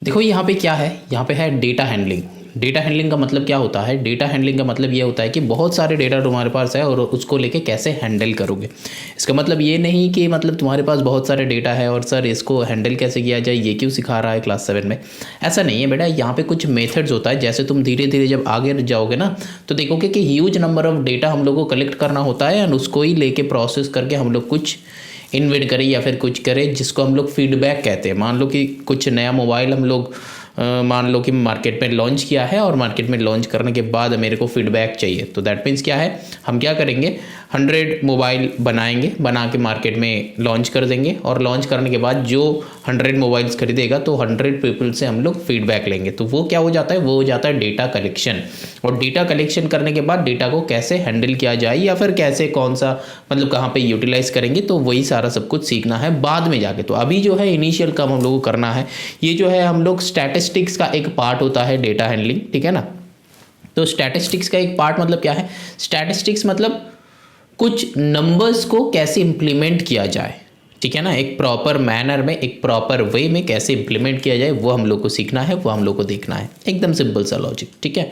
देखो यहाँ पे क्या है, यहाँ पे है डेटा हैंडलिंग। डेटा हैंडलिंग का मतलब क्या होता है? डेटा हैंडलिंग का मतलब ये होता है कि बहुत सारे डेटा तुम्हारे पास है और उसको लेके कैसे हैंडल करोगे। इसका मतलब ये नहीं कि मतलब तुम्हारे पास बहुत सारे डेटा है और सर इसको हैंडल कैसे किया जाए ये क्यों सिखा रहा है क्लास 7 में। ऐसा नहीं है बेटा, यहाँ पे कुछ मेथड्स होता है। जैसे तुम धीरे धीरे जब आगे जाओगे ना तो देखोगे कि ह्यूज नंबर ऑफ डेटा हम लोग को कलेक्ट करना होता है एंड उसको ही लेके प्रोसेस करके हम लोग कुछ इन्वेंट करें या फिर कुछ करें जिसको हम लोग फीडबैक कहते हैं। मान लो कि कुछ नया मोबाइल हम लोग मान लो कि मार्केट में लॉन्च किया है और मार्केट में लॉन्च करने के बाद मेरे को फीडबैक चाहिए, तो दैट मीन्स क्या है, हम क्या करेंगे 100 मोबाइल बनाएंगे, बना के मार्केट में लॉन्च कर देंगे और लॉन्च करने के बाद जो 100 मोबाइल्स खरीदेगा तो 100 पीपल से हम लोग फीडबैक लेंगे। तो वो क्या हो जाता है, वो हो जाता है डेटा कलेक्शन। और डेटा कलेक्शन करने के बाद डेटा को कैसे हैंडल किया जाए या फिर कैसे कौन सा मतलब कहाँ पे यूटिलाइज करेंगे, तो वही सारा सब कुछ सीखना है बाद में जाके। तो अभी जो है इनिशियल काम हम लोग को करना है, ये जो है हम लोग स्टैटिस्टिक्स का एक पार्ट होता है डेटा हैंडलिंग, ठीक है ना। तो स्टैटिस्टिक्स का एक पार्ट मतलब क्या है, स्टैटिस्टिक्स मतलब कुछ नंबर्स को कैसे इंप्लीमेंट किया जाए, ठीक है ना, एक प्रॉपर मैनर में, एक प्रॉपर वे में कैसे इंप्लीमेंट किया जाए वो हम लोग को सीखना है, वो हम लोग को देखना है। एकदम सिंपल सा लॉजिक, ठीक है।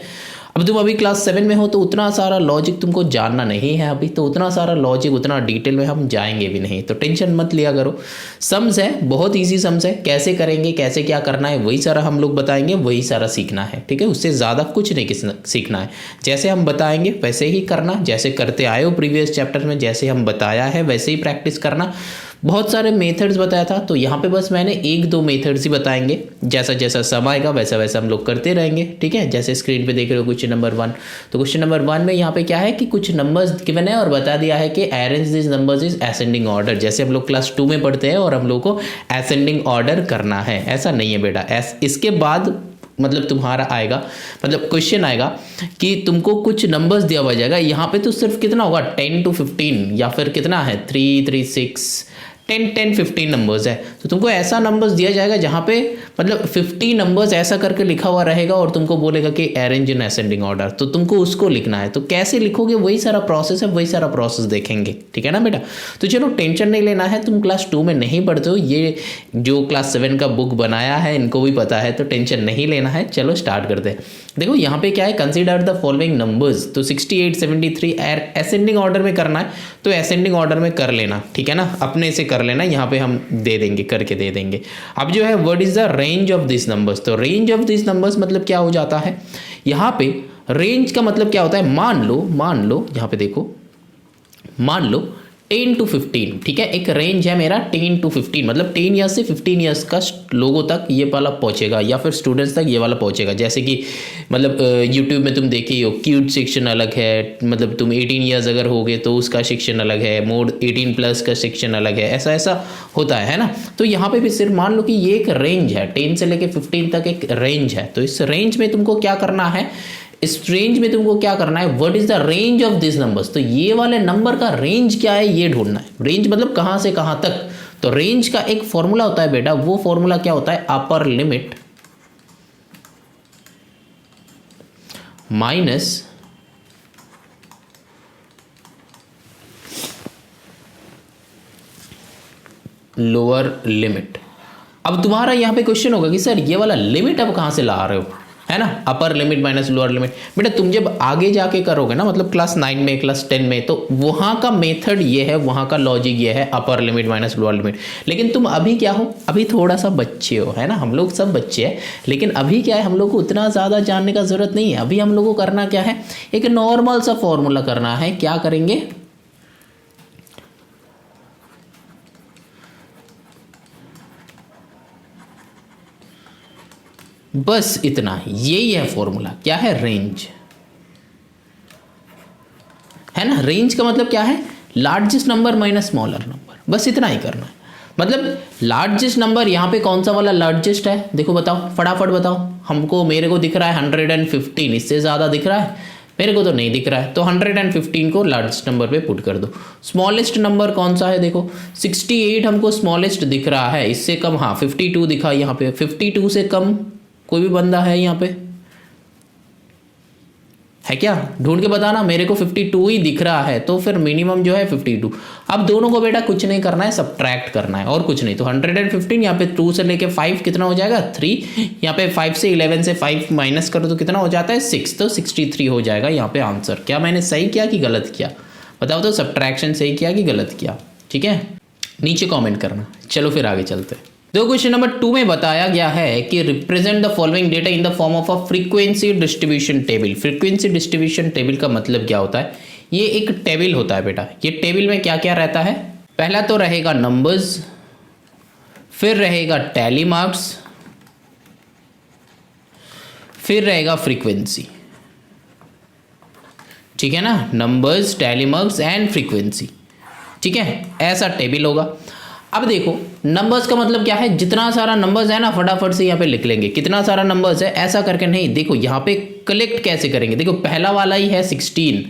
अब तुम अभी क्लास 7 में हो तो उतना सारा लॉजिक तुमको जानना नहीं है अभी, तो उतना सारा लॉजिक उतना डिटेल में हम जाएंगे भी नहीं, तो टेंशन मत लिया करो। सम्स है, बहुत इजी सम्स है, कैसे करेंगे कैसे क्या करना है वही सारा हम लोग बताएंगे, वही सारा सीखना है, ठीक है। उससे ज़्यादा कुछ नहीं सीखना है, जैसे हम बताएंगे वैसे ही करना, जैसे करते आए हो प्रीवियस चैप्टर में, जैसे हम बताया है वैसे ही प्रैक्टिस करना। बहुत सारे मेथड्स बताया था, तो यहाँ पे बस मैंने 1-2 मेथड्स ही बताएंगे, जैसा जैसा समय आएगा वैसा वैसा हम लोग करते रहेंगे, ठीक है। जैसे स्क्रीन पे देख रहे हो क्वेश्चन नंबर 1, तो क्वेश्चन नंबर 1 में यहाँ पे क्या है कि कुछ नंबर्स गिवन है और बता दिया है कि arrange this numbers is ascending order, जैसे हम लोग क्लास 2 में पढ़ते हैं और हम लोग को असेंडिंग ऑर्डर करना है। ऐसा नहीं है बेटा, इसके बाद मतलब तुम्हारा आएगा, मतलब क्वेश्चन आएगा कि तुमको कुछ नंबर्स दिया हुआ जाएगा, यहाँ पे तो सिर्फ कितना होगा 10 to 15 या फिर कितना है 3, 3, 6, 10, 15 नंबर्स है। तो तुमको ऐसा नंबर्स दिया जाएगा जहाँ पे मतलब 50 नंबर्स ऐसा करके लिखा हुआ रहेगा और तुमको बोलेगा कि अरेंज इन असेंडिंग ऑर्डर, तो तुमको उसको लिखना है। तो कैसे लिखोगे वही सारा प्रोसेस है, वही सारा प्रोसेस देखेंगे, ठीक है ना बेटा। तो चलो टेंशन नहीं लेना है, तुम क्लास 2 में नहीं पढ़ते हो, ये जो क्लास 7 का बुक बनाया है इनको भी पता है, तो टेंशन नहीं लेना है। चलो स्टार्ट करते हैं। देखो यहाँ पे क्या है, कंसीडर द फॉलोइंग नंबर्स, तो 68, 73 असेंडिंग ऑर्डर में करना है तो असेंडिंग ऑर्डर में कर लेना, ठीक है ना, अपने से कर लेना, यहाँ पे हम दे देंगे, करके दे देंगे। अब जो है what is the range of this numbers, तो रेंज ऑफ दिस नंबर्स मतलब क्या हो जाता है, यहाँ पे रेंज का मतलब क्या होता है, मान लो यहाँ पे देखो, मान लो 10 to 15, ठीक है, एक रेंज है मेरा 10 to 15, मतलब 10 ईयर्स से 15 ईयर्स का लोगों तक ये वाला पहुंचेगा या फिर स्टूडेंट्स तक ये वाला पहुंचेगा। जैसे कि मतलब यूट्यूब में तुम देखी हो क्यूट सेक्शन अलग है, मतलब तुम 18 ईयर्स अगर होगे तो उसका सेक्शन अलग है, मोड 18+ का सेक्शन अलग है, ऐसा ऐसा होता है ना। तो यहाँ पे भी सिर्फ मान लो कि ये एक रेंज है, 10 से लेके 15 तक एक रेंज है, तो इस रेंज में तुमको क्या करना है, इस रेंज में तुमको क्या करना है, what is the range of this numbers, तो ये वाले नंबर का रेंज क्या है ये ढूंढना है। रेंज मतलब कहां से कहां तक, तो रेंज का एक फॉर्मूला होता है बेटा, वो फॉर्मूला क्या होता है, upper limit minus lower limit. अब तुम्हारा यहां पे क्वेश्चन होगा कि सर ये वाला लिमिट अब कहां से ला रहे हो, है ना, upper limit minus lower limit. बेटा तुम जब आगे जाके करोगे ना, मतलब क्लास 9 में क्लास 10 में, तो वहाँ का मेथड ये है, वहाँ का लॉजिक ये है, upper limit minus lower limit. लेकिन तुम अभी क्या हो, अभी थोड़ा सा बच्चे हो, है ना, हम लोग सब बच्चे हैं, लेकिन अभी क्या है, हम लोग को उतना ज़्यादा जानने का ज़रूरत नहीं है। अभी हम लोग को करना क्या है, एक नॉर्मल सा फॉर्मूला करना है। क्या करेंगे, बस इतना, यही है फॉर्मूला, क्या है, रेंज, है ना। रेंज का मतलब क्या है, largest number minus smaller number, बस इतना ही करना है। मतलब लार्जेस्ट नंबर यहाँ पे कौन सा वाला लार्जेस्ट है, देखो बताओ, फटाफट बताओ हमको। मेरे को दिख रहा है 115, इससे ज़्यादा दिख रहा है, मेरे को तो नहीं दिख रहा है, तो 115 को लार्जेस्ट नंबर पे पुट कर दो। स्मॉलेस्ट नंबर कौन सा है, देखो 68 हमको स्मॉलेस्ट दिख रहा है, इससे कम, हाँ 52 दिखा यहाँ पे, 52 से कम कोई भी बंदा है यहाँ पे, है क्या? ढूंढ के बताना। मेरे को 52 ही दिख रहा है, तो फिर मिनिमम जो है 52। अब दोनों को बेटा कुछ नहीं करना है, सब्ट्रैक्ट करना है और कुछ नहीं। तो 115 यहाँ पे 2 से लेके 5 कितना हो जाएगा 3, यहाँ पे 5 से 11 से 5 माइनस करो तो कितना हो जाता है 6, तो 63 हो जाएगा यहाँ पे आंसर। क्या मैंने सही किया कि गलत किया? बताओ तो, सब्ट्रैक्शन सही किया कि गलत किया? ठीक है, नीचे कॉमेंट करना। चलो फिर आगे चलते हैं। तो क्वेश्चन नंबर 2 में बताया गया है कि represent the following data in the form of a frequency distribution table. Frequency distribution table का मतलब क्या होता है? ये एक टेबल होता है बेटा। ये टेबल में क्या क्या रहता है? पहला तो रहेगा नंबर्स, फिर रहेगा टैली मार्क्स, फिर रहेगा फ्रीक्वेंसी। ठीक है ना, numbers, tally marks and frequency. ठीक है, ऐसा टेबल होगा। अब देखो, नंबर्स का मतलब क्या है? जितना सारा नंबर्स है ना, फटाफट से यहाँ पे लिख लेंगे कितना सारा नंबर्स है, ऐसा करके नहीं। देखो यहाँ पे कलेक्ट कैसे करेंगे। देखो पहला वाला ही है 16,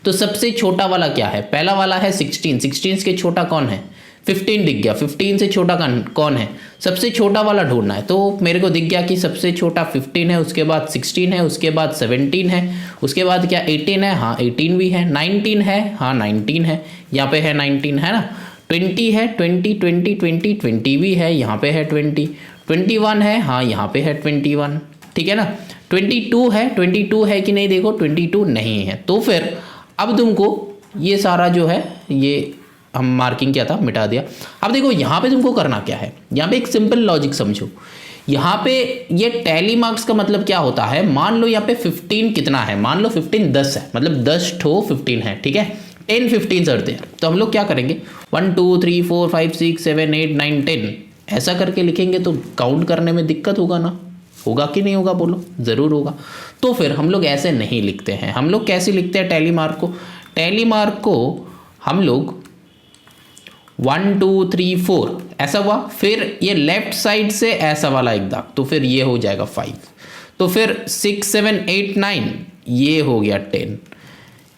तो सबसे छोटा वाला क्या है? पहला वाला है 16, 16 से छोटा कौन है? 15 दिख गया। 15 से छोटा कौन है? सबसे छोटा वाला ढूंढना है। तो मेरे को दिख गया कि सबसे छोटा 15 है, उसके बाद 16 है, उसके बाद 17 है, उसके बाद क्या 18 है? हाँ 18 भी है। 19 है? हाँ 19 है, यहाँ पे है 19 है ना। 20 है, 20 भी है, यहाँ पे है 20। 21 है, हाँ यहाँ पे है 21। ठीक है ना। 22 है, 22 है कि नहीं? देखो 22 नहीं है। तो फिर अब तुमको ये सारा जो है, ये हम मार्किंग किया था मिटा दिया। अब देखो यहाँ पे तुमको करना क्या है। यहाँ पे एक सिंपल लॉजिक समझो। यहाँ पे ये टैली मार्क्स का मतलब क्या होता है? मान लो यहाँ पे 15 कितना है? मान लो 15 10 है, मतलब 10 ठो 15 है। ठीक है, 10 15 आर देयर। तो हम लोग क्या करेंगे? 1 2 3 4 5 6 7 8 9 10 ऐसा करके लिखेंगे तो काउंट करने में दिक्कत होगा ना? होगा कि नहीं होगा? बोलो, ज़रूर होगा। तो फिर हम लोग ऐसे नहीं लिखते हैं। हम लोग कैसे लिखते हैं टैली मार्क को? टैली मार्क को हम लोग 1 2 3 4 ऐसा हुआ, फिर ये लेफ्ट साइड से ऐसा वाला एक दाग, तो फिर ये हो जाएगा 5, तो फिर 6 7 8 9 ये हो गया 10,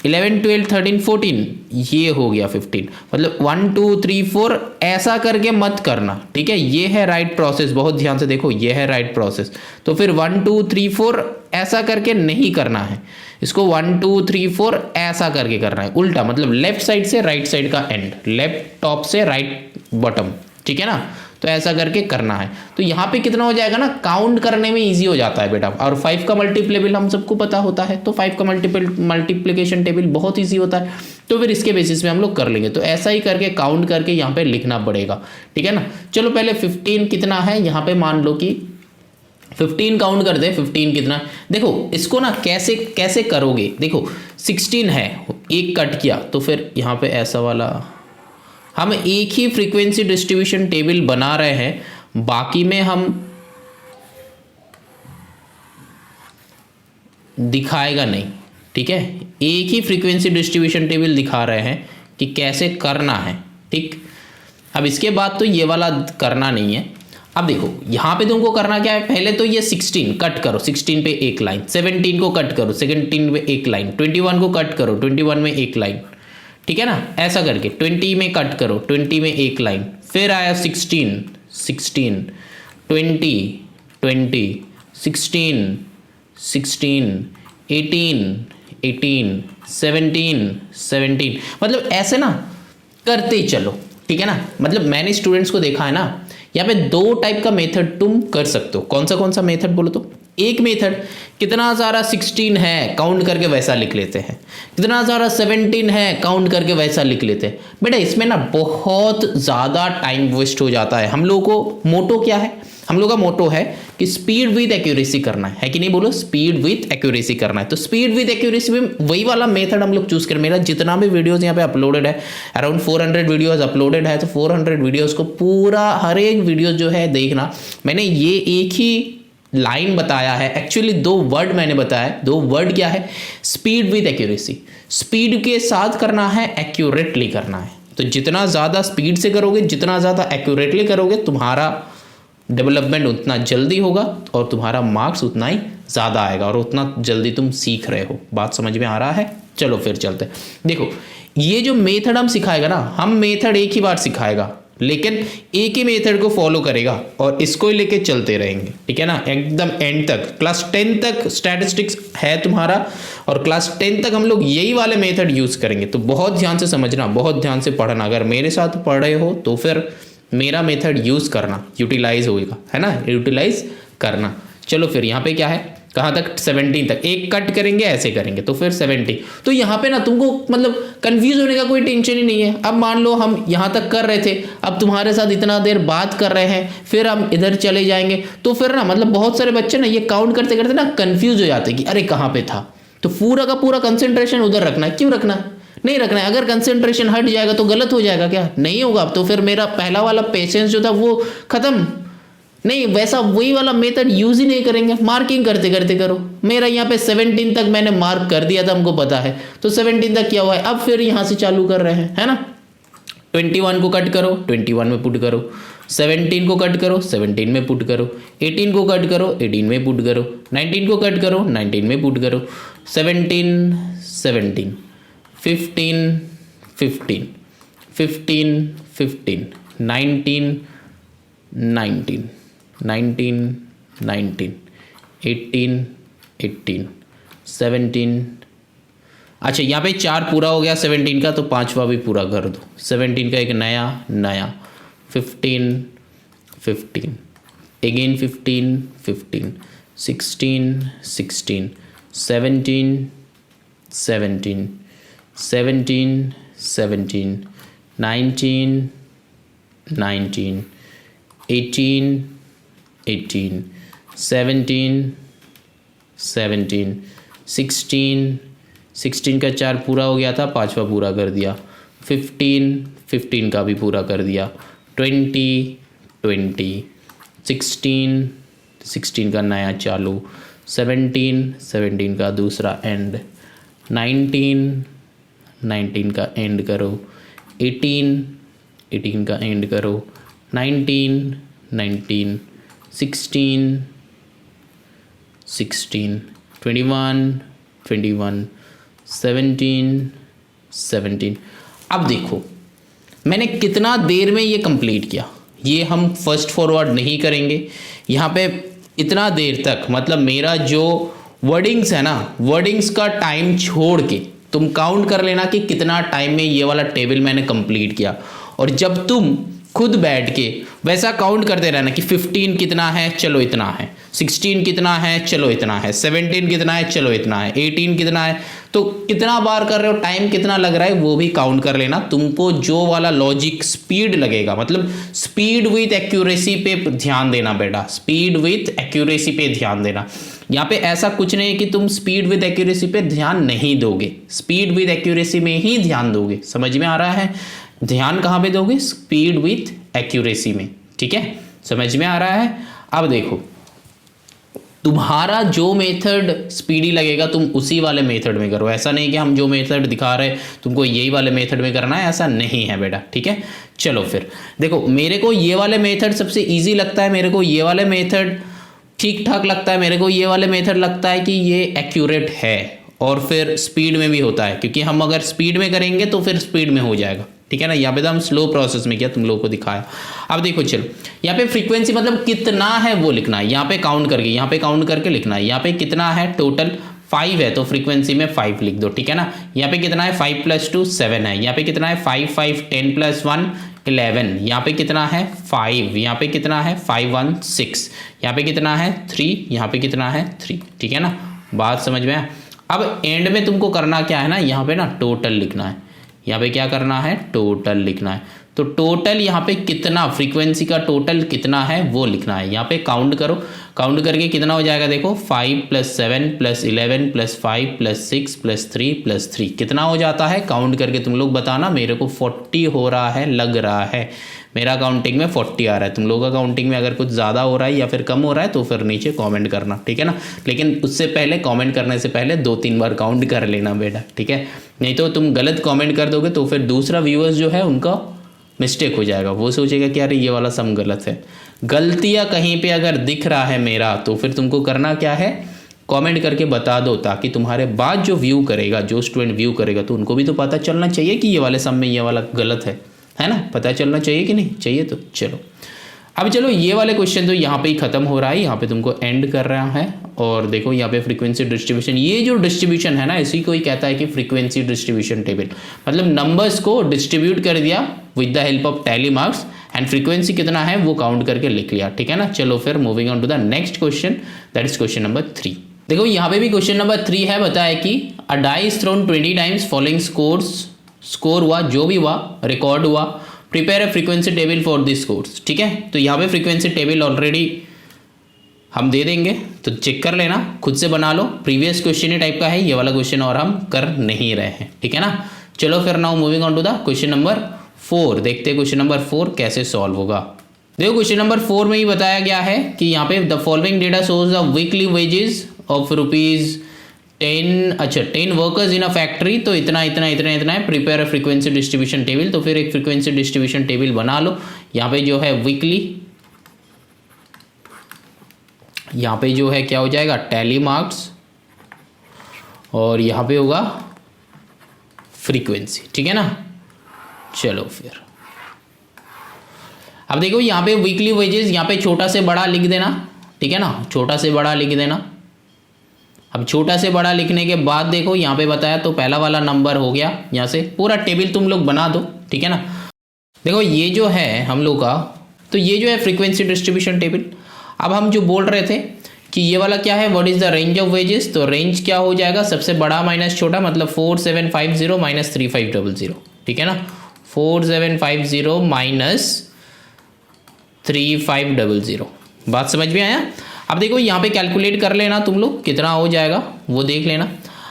11 12 13 14 ये हो गया 15। मतलब 1 2 3 4 ऐसा करके मत करना। ठीक है, ये है राइट प्रोसेस। बहुत ध्यान से देखो, ये है राइट प्रोसेस। तो फिर 1 2 3 4 ऐसा करके नहीं करना है, इसको 1 2 3 4 ऐसा करके करना है, उल्टा। मतलब लेफ्ट साइड से राइट साइड का एंड, लेफ्ट टॉप से राइट बॉटम। ठीक है ना, तो ऐसा करके करना है। तो यहाँ पे कितना हो जाएगा ना, काउंट करने में इजी हो जाता है बेटा। और 5 का मल्टीप्लेबल हम सबको पता होता है, तो 5 का मल्टीप्लिकेशन टेबल बहुत इजी होता है। तो फिर इसके बेसिस पे हम लोग कर लेंगे। तो ऐसा ही करके काउंट करके यहाँ पे लिखना पड़ेगा। ठीक है ना। चलो पहले 15 कितना है, यहाँ पे मान लो कि 15 काउंट कर दे। 15 कितना? देखो इसको ना कैसे कैसे करोगे। देखो 16 है, एक कट किया, तो फिर यहाँ पे ऐसा वाला हम एक ही फ्रीक्वेंसी डिस्ट्रीब्यूशन टेबल बना रहे हैं, बाकी में हम दिखाएगा नहीं। ठीक है, एक ही फ्रीक्वेंसी डिस्ट्रीब्यूशन टेबल दिखा रहे हैं कि कैसे करना है। ठीक, अब इसके बाद तो ये वाला करना नहीं है। अब देखो यहाँ पे तुमको करना क्या है, पहले तो ये 16 कट करो, 16 पे एक लाइन, 17 को कट करो, 17 पे एक लाइन, 21 को कट करो, 21 में एक लाइन। ठीक है ना, ऐसा करके 20 में कट करो, 20 में एक लाइन, फिर आया 16 16 20 20 16 16 18 18 17 17, मतलब ऐसे ना करते चलो। ठीक है ना, मतलब मैंने स्टूडेंट्स को देखा है ना, यहाँ पे 2 टाइप का मेथड तुम कर सकते हो। कौन सा मेथड बोलो तो? एक मेथड कितना सारा 16 है काउंट करके वैसा लिख लेते हैं, कितना सारा 17 है काउंट करके वैसा लिख लेते हैं। बेटा इसमें ना बहुत ज़्यादा टाइम वेस्ट हो जाता है। हम लोगों को मोटो क्या है? हम लोग का मोटो है कि स्पीड विद एक्यूरेसी करना है कि नहीं? बोलो, स्पीड विद एक्यूरेसी करना है। तो स्पीड विद एक्यूरेसी में वही वाला मेथड हम लोग चूज करें। मेरा जितना भी वीडियोस यहाँ पे अपलोडेड है, अराउंड 400 वीडियोस अपलोडेड है, तो 400 वीडियोस को पूरा हर एक वीडियो जो है देखना। मैंने ये एक ही लाइन बताया है, एक्चुअली 2 वर्ड मैंने बताया। 2 वर्ड क्या है? Speed with accuracy. स्पीड के साथ करना है, एक्यूरेटली करना है। तो जितना ज़्यादा स्पीड से करोगे, जितना ज़्यादा एक्यूरेटली करोगे, तुम्हारा डेवलपमेंट उतना जल्दी होगा और तुम्हारा मार्क्स उतना ही ज़्यादा आएगा और उतना जल्दी तुम सीख रहे हो। बात समझ में आ रहा है? चलो फिर चलते हैं। देखो ये जो मेथड हम सिखाएगा ना, हम मेथड एक ही बार सिखाएगा, लेकिन एक ही मेथड को फॉलो करेगा और इसको ही लेके चलते रहेंगे, ठीक है ना, एकदम एंड तक। क्लास 10 तक स्टैटिस्टिक्स है तुम्हारा और क्लास 10 तक हम लोग यही वाले मेथड यूज़ करेंगे। तो बहुत ध्यान से समझना, बहुत ध्यान से पढ़ना। अगर मेरे साथ पढ़ रहे हो तो फिर मेरा मेथड यूज़ करना, यूटिलाइज होएगा, है ना, यूटिलाइज करना। चलो फिर यहाँ पे क्या है, कहाँ तक, 17 तक। एक कट करेंगे, ऐसे करेंगे तो फिर 70। तो यहाँ पे ना तुमको मतलब कंफ्यूज होने का कोई टेंशन ही नहीं है। अब मान लो हम यहाँ तक कर रहे थे, अब तुम्हारे साथ इतना देर बात कर रहे हैं, फिर हम इधर चले जाएंगे, तो फिर ना मतलब बहुत सारे बच्चे ना ये काउंट करते करते ना कंफ्यूज हो जाते कि अरे कहाँ पे था। तो पूरा का पूरा कंसेंट्रेशन उधर रखना है। क्यों रखना है? नहीं रखना है। अगर कंसेंट्रेशन हट जाएगा तो गलत हो जाएगा क्या? नहीं होगा। तो फिर मेरा पहला वाला पेशेंस जो था वो खत्म। नहीं, वैसा वही वाला मेथड यूज ही नहीं करेंगे, मार्किंग करते करते करो। मेरा यहाँ पे 17 तक मैंने मार्क कर दिया था, हमको पता है। तो 17 तक क्या हुआ है, अब फिर यहाँ से चालू कर रहे हैं, है ना। 21 को कट करो, 21 में पुट करो। 17 को कट करो, 17 में पुट करो। 18 को कट करो, 18 में पुट करो। 19 को कट करो, 19 में पुट करो। 17 17 15 15 15 15 19 19 19 19 18 18 17। अच्छा, यहाँ पे 4 पूरा हो गया 17 का, तो 5वां भी पूरा कर दो। 17 का एक नया 15 15 अगेन 15 15 16 16 17 17 17 17 19 19 18 18 17 17 16 16 का 4 पूरा हो गया था, 5वां पूरा कर दिया। 15 15 का भी पूरा कर दिया। 20 20 16 16 का नया चालू। 17 17 का दूसरा एंड। 19 19 का एंड करो। 18 18 का एंड करो। 19 19 16 16 21 21 17 17। अब देखो मैंने कितना देर में ये कंप्लीट किया। ये हम फर्स्ट फॉरवर्ड नहीं करेंगे यहाँ पे इतना देर तक। मतलब मेरा जो वर्डिंग्स है ना, वर्डिंग्स का टाइम छोड़ के तुम काउंट कर लेना कि कितना टाइम में ये वाला टेबल मैंने कंप्लीट किया। और जब तुम खुद बैठ के वैसा काउंट करते रहना कि 15 कितना है, चलो इतना है। 16 कितना है, चलो इतना है। 17 कितना है, चलो इतना है। 18 कितना है, तो कितना बार कर रहे हो, टाइम कितना लग रहा है, वो भी काउंट कर लेना। तुमको जो वाला लॉजिक स्पीड लगेगा, मतलब स्पीड विथ एक्यूरेसी पे ध्यान देना बेटा, स्पीड विथ एक्यूरेसी पे ध्यान देना। यहाँ पे ऐसा कुछ नहीं है कि तुम स्पीड विद एक्यूरेसी पे ध्यान नहीं दोगे, स्पीड विद एक्यूरेसी में ही ध्यान दोगे। समझ में आ रहा है? ध्यान कहाँ पे दोगे? स्पीड विथ एक्यूरेसी में, ठीक है, समझ में आ रहा है? अब देखो तुम्हारा जो मेथड स्पीडी लगेगा तुम उसी वाले मेथड में करो। ऐसा नहीं कि हम जो मेथड दिखा रहे हैं तुमको यही वाले मेथड में करना है, ऐसा नहीं है बेटा, ठीक है। चलो फिर देखो, मेरे को ये वाले मेथड सबसे ईजी लगता है, मेरे को ये वाले मेथड ठीक ठाक लगता है, मेरे को ये वाले मेथड लगता है कि ये एक्यूरेट है और फिर स्पीड में भी होता है, क्योंकि हम अगर स्पीड में करेंगे तो फिर स्पीड में हो जाएगा, ठीक है ना। यहाँ पे तो हम स्लो प्रोसेस में किया, तुम लोगों को दिखाया। अब देखो चलो, यहाँ पे फ्रीक्वेंसी मतलब कितना है वो लिखना है, यहाँ पे काउंट करके, यहाँ पे काउंट करके लिखना है। यहाँ पे कितना है, टोटल 5 है तो फ्रीक्वेंसी में 5 लिख दो, ठीक है ना। यहाँ पे कितना है, 5 + 2 7 है। यहाँ पे कितना है, 5 5 10 + 1 11। यहाँ पे कितना है, 5। यहाँ पे कितना है, 5 1 6। यहाँ पे कितना है, 3। यहाँ पे कितना है, 3, ठीक है ना। बात समझ में आया? अब एंड में तुमको करना क्या है ना, यहाँ पे ना टोटल लिखना है। यहाँ पे क्या करना है, टोटल लिखना है। तो टोटल यहाँ पे कितना, फ्रीक्वेंसी का टोटल कितना है वो लिखना है। यहाँ पे काउंट करो, काउंट करके कितना हो जाएगा देखो, 5 + 7 + 11 + 5 + 6 + 3 + 3 कितना हो जाता है, काउंट करके तुम लोग बताना। मेरे को 40 हो रहा है, लग रहा है मेरा काउंटिंग में 40 आ रहा है। तुम लोगों का काउंटिंग में अगर कुछ ज़्यादा हो रहा है या फिर कम हो रहा है तो फिर नीचे कमेंट करना, ठीक है ना। लेकिन उससे पहले, कमेंट करने से पहले 2-3 बार काउंट कर लेना बेटा, ठीक है। नहीं तो तुम गलत कमेंट कर दोगे तो फिर दूसरा व्यूअर्स जो है उनका मिस्टेक हो जाएगा, वो सोचेगा कि अरे ये वाला सम गलत है। गलतियाँ कहीं पे अगर दिख रहा है मेरा तो फिर तुमको करना क्या है, कमेंट करके बता दो, ताकि तुम्हारे बाद जो व्यू करेगा, जो स्टूडेंट व्यू करेगा तो उनको भी तो पता चलना चाहिए कि ये वाले सम में ये वाला गलत है है ना, पता चलना चाहिए कि नहीं चाहिए। तो चलो अब चलो ये वाले क्वेश्चन तो यहाँ पे ही खत्म हो रहा है, यहाँ पे तुमको एंड कर रहा है। और देखो यहाँ पे फ्रीक्वेंसी डिस्ट्रीब्यूशन, ये जो डिस्ट्रीब्यूशन है ना इसी को ही कहता है कि फ्रीक्वेंसी डिस्ट्रीब्यूशन टेबल, मतलब नंबर्स को डिस्ट्रीब्यूट कर दिया with the help of tally marks and frequency कितना है वो काउंट करके लिख लिया, ठीक है ना। चलो फिर moving on to the next question, that is question number 3। देखो यहाँ पे भी क्वेश्चन नंबर 3 है, बताया कि a dice thrown 20 times following score हुआ, जो भी हुआ रिकॉर्ड हुआ, prepare a frequency table for this course, ठीक है। तो यहाँ पे फ्रीक्वेंसी टेबल ऑलरेडी हम दे देंगे, तो चेक कर लेना, खुद से बना लो, प्रीवियस क्वेश्चन ही टाइप का है ये वाला क्वेश्चन और हम कर नहीं रहे हैं, ठीक है ना। चलो फिर now moving on to the question number 4, देखते हैं क्वेश्चन नंबर 4 कैसे सॉल्व होगा। देखो क्वेश्चन नंबर 4 में ही बताया गया है कि यहाँ पे the following data shows the weekly wages of ₹10 workers in a factory, तो इतना इतना इतना इतना है, prepare a frequency distribution table. तो फिर एक फ्रीक्वेंसी डिस्ट्रीब्यूशन टेबल बना लो, यहाँ पे जो है वीकली, यहाँ पे जो है क्या हो जाएगा टैली मार्क्स, और यहाँ पे होगा फ्रीक्वेंसी, ठीक है ना। चलो फिर अब देखो यहाँ पे वीकली वेजेस, यहाँ पे छोटा से बड़ा लिख देना, ठीक है ना, छोटा से बड़ा लिख देना। अब छोटा से बड़ा लिखने के बाद देखो यहाँ पे बताया तो पहला वाला नंबर हो गया, यहाँ से पूरा टेबल तुम लोग बना दो, ठीक है ना। देखो ये जो है हम लोग का, तो ये जो है फ्रीक्वेंसी डिस्ट्रीब्यूशन टेबल। अब हम जो बोल रहे थे कि ये वाला क्या है, what is the range of wages, तो रेंज क्या हो जाएगा सबसे बड़ा माइनस छोटा, मतलब 4750 माइनस 3500, ठीक है ना, 4750 माइनस 3500, बात समझ में आया। अब देखो यहाँ पे कैलकुलेट कर लेना तुम लोग कितना हो जाएगा वो देख लेना।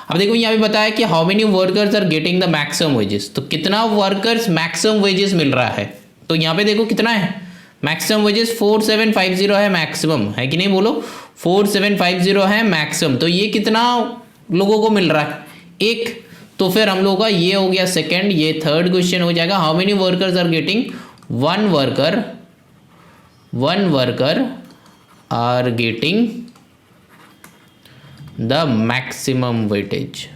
अब देखो यहाँ पे बताया कि how many workers are getting the maximum wages, तो कितना वर्कर्स मैक्सिमम वेजेस मिल रहा है, तो यहाँ पे देखो कितना है मैक्सिमम वेजेस 4750 है, मैक्सिमम है कि नहीं बोलो, 4750 है मैक्सिमम। तो ये कितना लोगों को मिल रहा है, एक, तो फिर हम लोगों का ये हो गया सेकंड, ये थर्ड क्वेश्चन हो जाएगा how many workers are getting, one worker are getting the maximum weightage,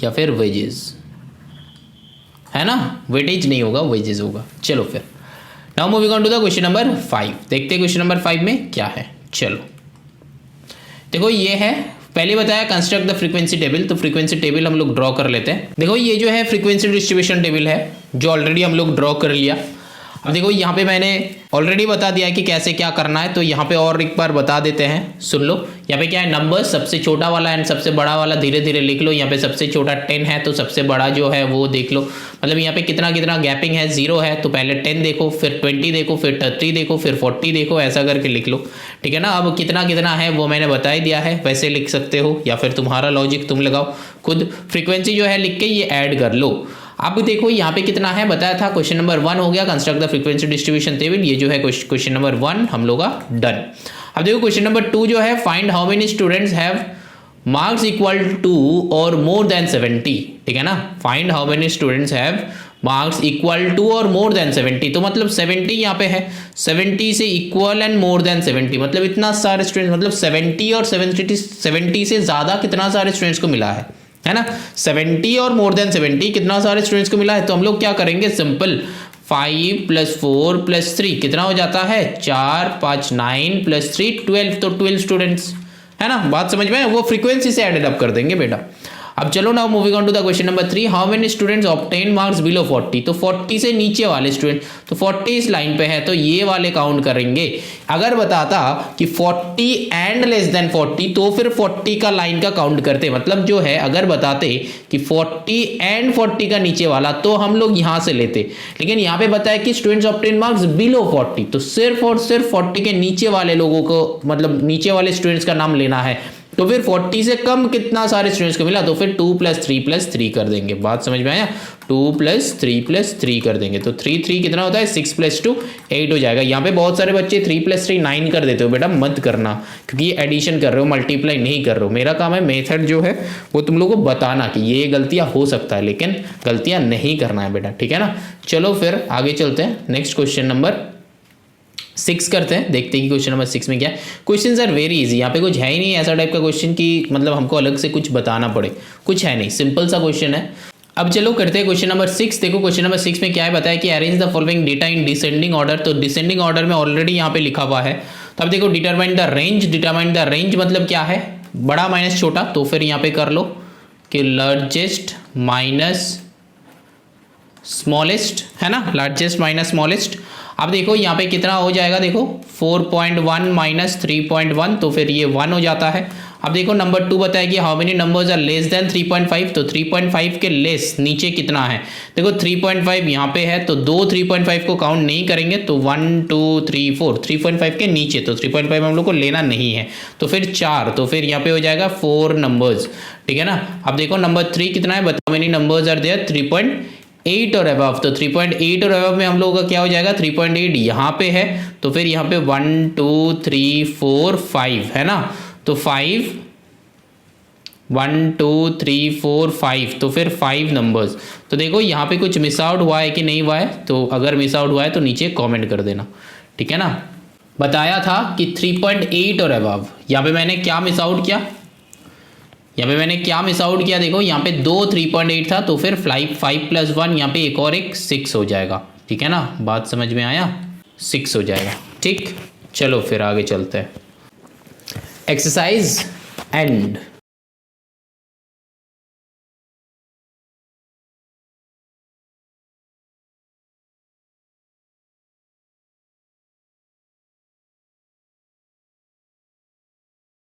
या फिर वेजेस, है ना, वेटेज नहीं होगा वेजेस होगा। चलो फिर now moving on to the question number 5, देखते हैं क्वेश्चन नंबर 5 में क्या है। चलो देखो ये है, पहले बताया कंस्ट्रक्ट द फ्रीक्वेंसी टेबल, तो फ्रीक्वेंसी टेबल हम लोग ड्रॉ कर लेते हैं। देखो ये जो है फ्रीक्वेंसी डिस्ट्रीब्यूशन टेबल है जो ऑलरेडी हम लोग ड्रॉ कर लिया। अब देखो यहाँ पे मैंने ऑलरेडी बता दिया है कि कैसे क्या करना है, तो यहाँ पे और एक बार बता देते हैं, सुन लो। यहाँ पे क्या है नंबर, सबसे छोटा वाला एंड सबसे बड़ा वाला धीरे धीरे लिख लो। यहाँ पे सबसे छोटा 10 है तो सबसे बड़ा जो है वो देख लो, मतलब यहाँ पे कितना कितना गैपिंग है, 0 है तो पहले 10 देखो, फिर 20 देखो, फिर 30 देखो, फिर 40 देखो, ऐसा करके लिख लो, ठीक है ना। अब कितना कितना है वो मैंने बता ही दिया है, वैसे लिख सकते हो या फिर तुम्हारा लॉजिक तुम लगाओ खुद। फ्रीक्वेंसी जो है लिख के ये ऐड कर लो। अब देखो यहाँ पे कितना है बताया था, क्वेश्चन नंबर 1 हो गया construct the frequency distribution table, ये जो है क्वेश्चन नंबर 1 हम लोग का डन। अब देखो क्वेश्चन नंबर 2 जो है find how many students have marks equal to or more than 70, ठीक है ना। Find how many students have marks equal to or more than 70, तो मतलब 70 यहाँ पे है, 70 से इक्वल एंड मोर देन 70, मतलब इतना सारे स्टूडेंट्स, मतलब 70 और 70 से ज़्यादा कितना सारे स्टूडेंट्स को मिला है ना। 70 और मोर देन 70 कितना सारे स्टूडेंट्स को मिला है, तो हम लोग क्या करेंगे, सिंपल 5 + 4 + 3 कितना हो जाता है, 4 5 9 + 3 12, तो 12 स्टूडेंट्स, है ना। बात समझ में, वो फ्रीक्वेंसी से एडेड अप कर देंगे बेटा। अब चलो now moving on to the question number 3, how many students obtain marks below 40, तो 40 से नीचे वाले स्टूडेंट, तो 40 इस लाइन पे है तो ये वाले काउंट करेंगे। अगर बताता कि 40 एंड लेस देन 40 तो फिर 40 का लाइन का काउंट करते, मतलब जो है अगर बताते कि 40 एंड 40 का नीचे वाला तो हम लोग यहां से लेते, लेकिन यहाँ पे बताया कि स्टूडेंट्स ऑब्टेन मार्क्स बिलो 40, तो सिर्फ और सिर्फ 40 के नीचे वाले लोगों को, मतलब नीचे वाले स्टूडेंट्स का नाम लेना है। तो फिर 40 से कम कितना सारे स्टूडेंट्स को मिला, तो फिर 2 + 3 + 3 कर देंगे। बात समझ में आया, 2 + 3 + 3 कर देंगे, तो 3 कितना होता है, 6 + 2 8 हो जाएगा। यहाँ पे बहुत सारे बच्चे 3 + 3 9 कर देते हो, बेटा मत करना, क्योंकि ये एडिशन कर रहे हो, मल्टीप्लाई नहीं कर रहे हो। मेरा काम है मेथड जो है वो तुम लोगों को बताना कि ये गलतियां हो सकता है, लेकिन गलतियां नहीं करना है बेटा, ठीक है ना। चलो फिर आगे चलते हैं, नेक्स्ट क्वेश्चन नंबर 6 करते हैं, देखते हैं कि क्वेश्चन नंबर 6 में क्या है। क्वेश्चंस आर वेरी इजी, यहाँ पे कुछ है ही नहीं ऐसा टाइप का क्वेश्चन कि मतलब हमको अलग से कुछ बताना पड़े, कुछ है नहीं, सिंपल सा क्वेश्चन है। अब चलो करते हैं क्वेश्चन नंबर 6। देखो क्वेश्चन नंबर 6 में क्या है, बताया कि arrange the following data in descending order. तो डिसेंडिंग ऑर्डर में ऑलरेडी यहाँ पे लिखा हुआ है। तो अब देखो determine the range. Determine the range मतलब क्या है, बड़ा माइनस छोटा। तो फिर यहाँ पे कर लो कि लार्जेस्ट माइनस स्मॉलेस्ट, है ना, लार्जेस्ट माइनस स्मॉलेस्ट। अब देखो यहाँ पे कितना हो जाएगा, देखो 4.1 माइनस 3.1, तो फिर ये 1 हो जाता है। अब देखो नंबर 2 बताया कि how many numbers are less than 3.5। तो 3.5 के लेस नीचे कितना है, देखो 3.5 यहाँ पे है, तो दो 3.5 को काउंट नहीं करेंगे। तो 1 2 3 4 3.5 के नीचे, तो 3.5 हम लोग को लेना नहीं है। तो फिर 4, तो फिर यहाँ पे हो जाएगा 4 नंबर्स, ठीक है ना। अब देखो नंबर 3 कितना है, बताओ मेनी नंबर्स आर देयर 3.8 और अबव। तो 3.8 और अबव में हम लोगों का क्या हो जाएगा, 3.8 यहाँ पे है, तो फिर यहाँ पे 1 2 3 4 5 है ना। तो 5 1 2 3 4 5, तो फिर 5 नंबर्स। तो देखो यहाँ पे कुछ मिस आउट हुआ है कि नहीं हुआ है, तो अगर मिस आउट हुआ है तो नीचे कमेंट कर देना, ठीक है ना। बताया था कि 3.8 और अबव, यहाँ पे मैंने क्या मिस आउट किया, यहाँ पे मैंने क्या मिस आउट किया, देखो यहाँ पे 2 3.8 था, तो फिर 5 प्लस 1 यहाँ पे एक और एक 6 हो जाएगा, ठीक है ना। बात समझ में आया, 6 हो जाएगा, ठीक। चलो फिर आगे चलते हैं। Exercise and.